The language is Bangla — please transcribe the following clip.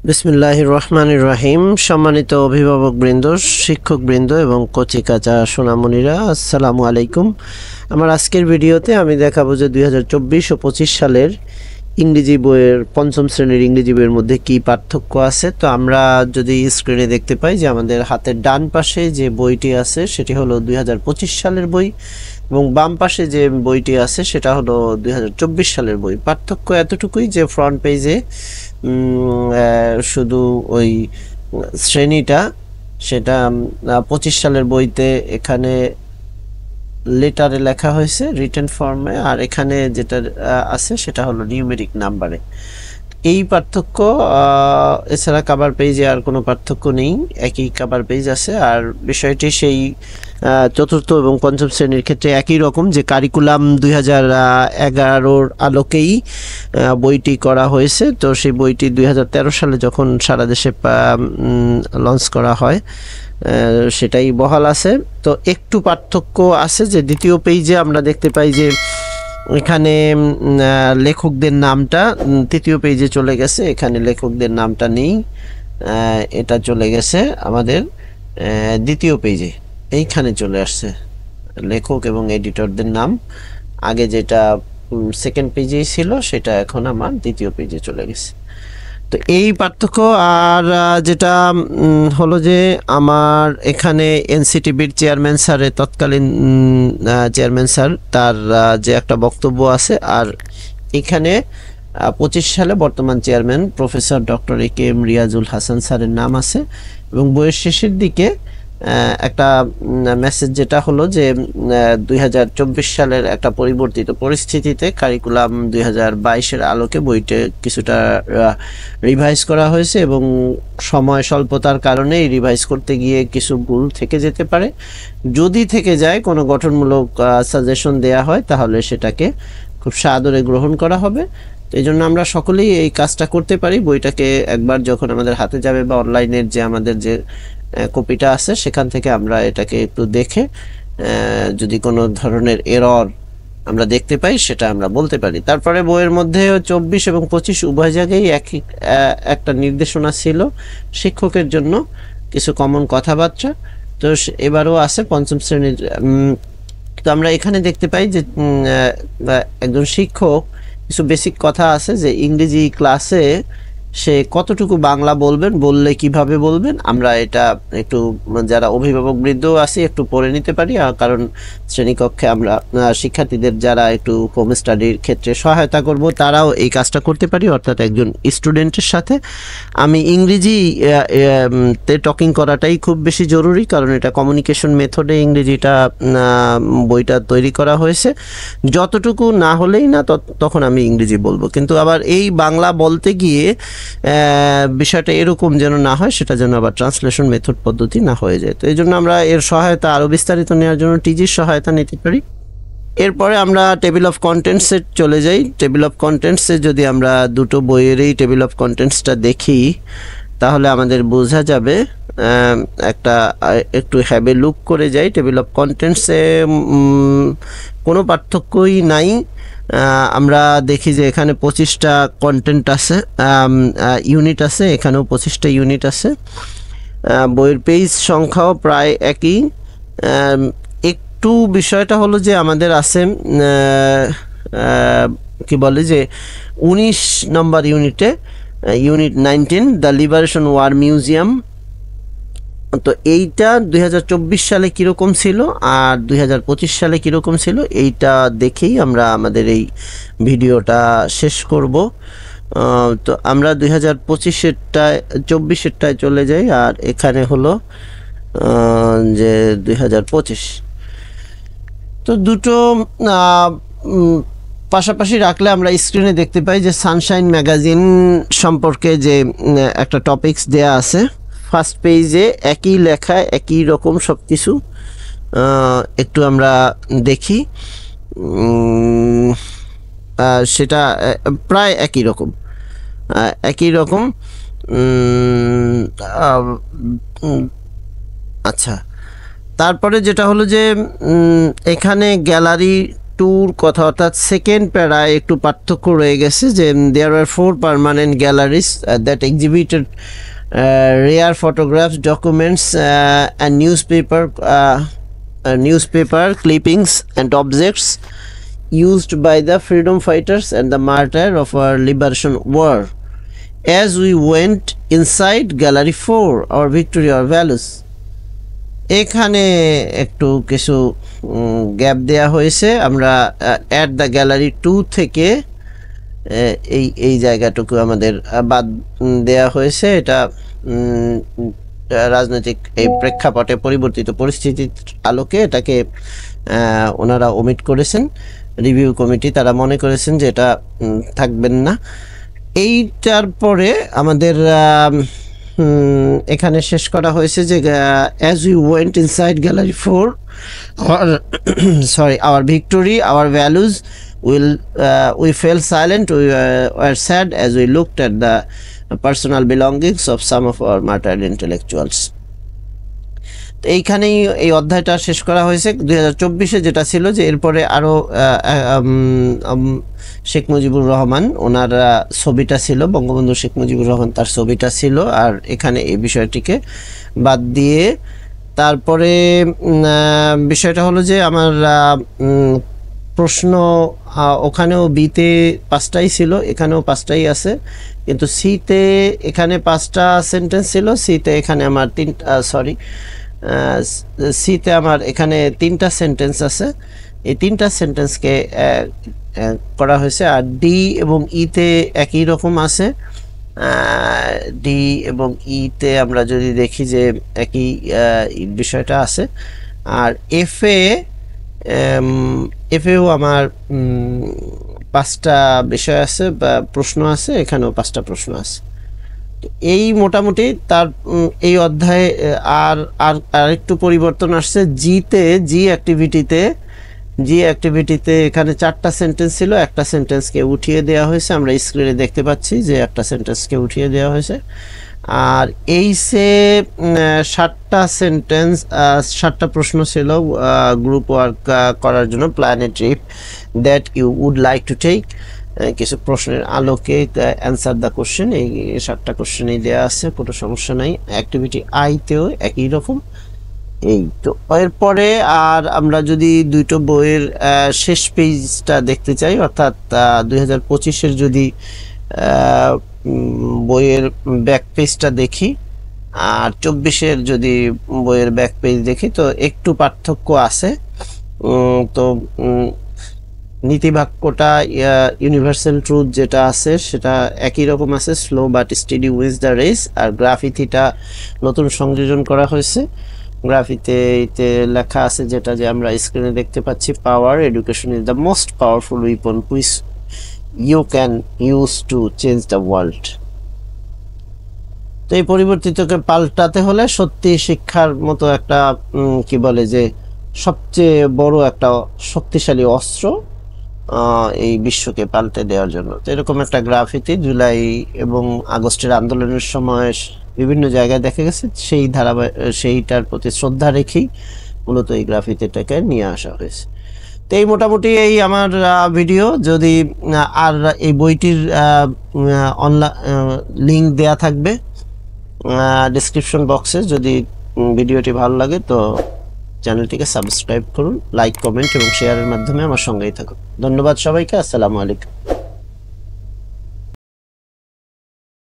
বিসমিল্লাহির রহমানির রহিম। সম্মানিত অভিভাবকবৃন্দ, শিক্ষকবৃন্দ এবং কচিকাঁচা সোনামণিরা, আসসালামু আলাইকুম। আমার আজকের ভিডিওতে আমি দেখাবো যে 2024 ও 25 সালের ইংরেজি বইয়ের পঞ্চম শ্রেণীর ইংরেজি বইয়ের মধ্যে কি পার্থক্য আছে। তো আমরা যদি স্ক্রিনে দেখতে পাই যে আমাদের হাতের ডান পাশে যে বইটি আছে সেটি হলো 2025 সালের বই এবং বাম পাশে যে বইটি আছে সেটা হলো 2024 সালের বই। পার্থক্য এতটুকুই যে ফ্রন্ট পেজে শুধু ওই শ্রেণীটা সেটা 25 সালের বইতে এখানে লেটারে লেখা হয়েছে রিটেন ফর্মে, আর এখানে যেটা আছে সেটা হলো নিউমেরিক নাম্বারে। এই পার্থক্য, এছাড়া কভার পেজে আর কোনো পার্থক্য নেই, একই কভার পেজ আছে। আর বিষয়টি সেই চতুর্থ এবং পঞ্চম শ্রেণীর ক্ষেত্রে একই রকম, যে কারিকুলাম 2011-র আলোকেই বইটি করা হয়েছে। তো সেই বইটি 2013 সালে যখন সারা দেশে লঞ্চ করা হয় সেটাই বহাল আছে। তো একটু পার্থক্য আছে যে দ্বিতীয় পেজে আমরা দেখতে পাই যে এখানে লেখকদের নামটা তৃতীয় পেজে চলে গেছে, এখানে লেখকদের নামটা নেই, এটা চলে গেছে আমাদের দ্বিতীয় পেজে, এইখানে চলে আসছে লেখক এবং এডিটরদের নাম। আগে যেটা সেকেন্ড পেজেই ছিল সেটা এখন আমার দ্বিতীয় পেজে চলে গেছে। তো এই পার্থক্য। আর যেটা হলো যে আমার এখানে এনসিটিবির চেয়ারম্যান স্যারের, তৎকালীন চেয়ারম্যান স্যার, তার যে একটা বক্তব্য আছে, আর এখানে 25 সালে বর্তমান chairman professor doctor A K M. Riazul Hasan স্যারের নাম আছে। এবং বইয়ের শেষের দিকে একটা মেসেজ যেটা হলো যে 2024 সালের একটা পরিবর্তিত পরিস্থিতিতে কারিকুলাম 2022-এর আলোকে বইটা কিছুটা রিভাইজ করা হয়েছে এবং সময় স্বল্পতার কারণে রিভাইজ করতে গিয়ে কিছু ভুল থেকে যেতে পারে। যদি থেকে যায়, কোনো গঠনমূলক সাজেশন দেয়া হয়, তাহলে সেটাকে খুব সাদরে গ্রহণ করা হবে। তো এই জন্য আমরা সকলেই এই কাজটা করতে পারি। বইটাকে একবার যখন আমাদের হাতে যাবে বা অনলাইনের যে আমাদের যে কপিটা আছে সেখান থেকে আমরা এটাকে একটু দেখে যদি কোনো ধরনের এরর আমরা দেখতে পাই সেটা আমরা বলতে পারি। তারপরে বইয়ের মধ্যে 24 এবং 25 উভয় জায়গায় একটা নির্দেশনা ছিল শিক্ষকের জন্য কিছু কমন কথাবার্তা। তো এবারও আছে পঞ্চম শ্রেণীর। তো আমরা এখানে দেখতে পাই যে একজন শিক্ষক কিছু বেসিক কথা আছে যে ইংরেজি ক্লাসে সে কতটুকু বাংলা বলবেন, বললে কিভাবে বলবেন, আমরা এটা একটু যারা অভিভাবক বৃদ্ধ আছি একটু পড়ে নিতে পারি। কারণ শ্রেণীকক্ষে আমরা শিক্ষার্থীদের যারা একটু হোম স্টাডির ক্ষেত্রে সহায়তা করব তারাও এই কাজটা করতে পারি। অর্থাৎ একজন স্টুডেন্টের সাথে আমি ইংরেজি তে টকিং করাটাই খুব বেশি জরুরি, কারণ এটা কমিউনিকেশন মেথডে ইংরেজিটা বইটা তৈরি করা হয়েছে। যতটুকু না হলেই না তখন আমি ইংরেজি বলবো, কিন্তু আবার এই বাংলা বলতে গিয়ে বিষয়টা এরকম যেন না হয়, সেটা যেন আবার ট্রান্সলেশন মেথড পদ্ধতি না হয়ে যায়। তো এই জন্য আমরা এর সহায়তা আরও বিস্তারিত নেওয়ার জন্য টিজির সহায়তা নিতে পারি। এরপরে আমরা টেবিল অফ কন্টেন্টসে চলে যাই। টেবিল অফ কন্টেন্টসে যদি আমরা দুটো বইয়েরই টেবিল অফ কন্টেন্টসটা দেখি তাহলে আমাদের বোঝা যাবে, একটা একটু হ্যাবে লুক করে যাই। টেবিল অফ কন্টেন্টসে কোনো পার্থক্যই নাই। আমরা দেখি যে এখানে 25টা কন্টেন্ট আছে, ইউনিট আছে, এখানেও 25টা ইউনিট আছে। বইয়ের পেজ সংখ্যাও প্রায় একই। একটু বিষয়টা হলো যে আমাদের আছে কি বলে যে 19 নম্বর ইউনিটে, unit 19 the liberation war museum. তো এইটা 2024 সালে কীরকম ছিল আর 2025 সালে কীরকম ছিল এইটা দেখেই আমরা আমাদের এই ভিডিওটা শেষ করব। তো আমরা 2024-এরটায় চলে যাই, আর এখানে হলো যে 2025। তো দুটো পাশাপাশি রাখলে আমরা স্ক্রিনে দেখতে পাই যে সানশাইন ম্যাগাজিন সম্পর্কে যে একটা টপিকস দেয়া আছে। ফার্স্ট পেজে একই লেখা, একই রকম সব কিছু। একটু আমরা দেখি, সেটা প্রায় একই রকম। আচ্ছা, তারপরে যেটা হলো যে এখানে গ্যালারি টুর কথা অর্থাৎ সেকেন্ড প্যারায় একটু পার্থক্য রয়ে গেছে যে দেয়ার আর 4 permanent galleries that এক্সিবিটেড rare photographs documents and newspaper clippings and objects used by the freedom fighters and the martyr of our liberation war. As we went inside gallery 4, our victory, our values. এখানে একটু কিছু গ্যাপ দেয়া হয়েছে। আমরা অ্যাট দ্য গ্যালারি 2 থেকে এই জায়গাটুকু আমাদের বাদ দেয়া হয়েছে। এটা রাজনৈতিক এই প্রেক্ষাপটে পরিবর্তিত পরিস্থিতির আলোকে এটাকে ওনারা ওমিট করেছেন। রিভিউ কমিটি তারা মনে করেছেন যে এটা থাকবেন না। এইটার পরে আমাদের এখানে শেষ করা হয়েছে যে as we went inside gallery 4 our victory, our values we fell silent, we were sad as we looked at the personal belongings of some of our martyred intellectuals. তো এইখানেই এই অধ্যায়টা শেষ করা হয়েছে 2024-এ, যেটা ছিল যে এরপরে আরও শেখ মুজিবুর রহমান ওনার ছবিটা ছিল, বঙ্গবন্ধু শেখ মুজিবুর রহমান তার ছবিটা ছিল, আর এখানে এই বিষয়টিকে বাদ দিয়ে তারপরে বিষয়টা হলো যে আমার প্রশ্ন ওখানেও বিতে 5টাই ছিল, এখানেও 5টাই আছে, কিন্তু সিতে এখানে 5টা সেন্টেন্স ছিল, সিতে এখানে আমার সিতে আমার এখানে 3টা সেন্টেন্স আছে। এই 3টা সেন্টেন্সকে করা হয়েছে। আর ডি এবং ইতে একই রকম আছে। ডি এবং ইতে আমরা যদি দেখি যে একই বিষয়টা আছে। আর এফেও আমার 5টা বিষয় আছে বা প্রশ্ন আছে, এখানেও 5টা প্রশ্ন আছে। তো এই মোটামুটি তার এই অধ্যায়ে আর একটু পরিবর্তন আসছে। জি অ্যাক্টিভিটিতে এখানে 4টা সেন্টেন্স ছিল, একটা সেন্টেন্সকে উঠিয়ে দেওয়া হয়েছে, আমরা স্ক্রিনে দেখতে পাচ্ছি যে একটা সেন্টেন্সকে উঠিয়ে দেওয়া হয়েছে। আর এইসে 7টা প্রশ্ন ছিল গ্রুপ ওয়ার্ক করার জন্য, plan a trip that you would like to take. কিছু প্রশ্নের আলোকে অ্যান্সার দ্য কোশ্চেন, এই 7টা কোশ্চেনই দেওয়া আছে, কোনো সমস্যা নাই। অ্যাক্টিভিটি আইতেও একই রকম। এই তো এরপরে আর আমরা যদি দুটো বইয়ের শেষ পেজটা দেখতে চাই, অর্থাৎ 2025-এর যদি বইয়ের ব্যাক পেজটা দেখি আর 24-এর যদি বইয়ের ব্যাক পেজ দেখি, তো একটু পার্থক্য আছে। তো নীতিবাক্যটা ইউনিভার্সাল ট্রুথ যেটা আছে সেটা একই রকম আছে, slow but steady wins the race. আর গ্রাফিতিটা নতুন সংযোজন করা হয়েছে। গ্রাফিতে লেখা আছে যেটা যে আমরা স্ক্রিনে দেখতে পাচ্ছি, power education is the most powerful weapon which you can use to change the world. তো এই পরিবর্তিতকে পাল্টাতে হলে সত্যি শিক্ষার মতো একটা কি বলে যে সবচেয়ে বড় একটা শক্তিশালী অস্ত্র এই বিশ্বকে পাল্টে দেওয়ার জন্য। তো এরকম একটা গ্রাফিতি জুলাই এবং আগস্টের আন্দোলনের সময় বিভিন্ন জায়গায় দেখা গেছে, সেইটার প্রতি শ্রদ্ধা রেখেই মূলত এই গ্রাফিতিটাকে নিয়ে আসা হয়েছে। তো এই মোটামুটি এই আমার ভিডিও। যদি আর এই বইটির অনলাইন লিঙ্ক দেয়া থাকবে ডেসক্রিপশন বক্সে। যদি ভিডিওটি ভালো লাগে তো চ্যানেলটিকে সাবস্ক্রাইব করুন, লাইক, কমেন্ট এবং শেয়ারের মাধ্যমে আমার সঙ্গেই থাকুন। ধন্যবাদ সবাইকে। আসসালামু আলাইকুম।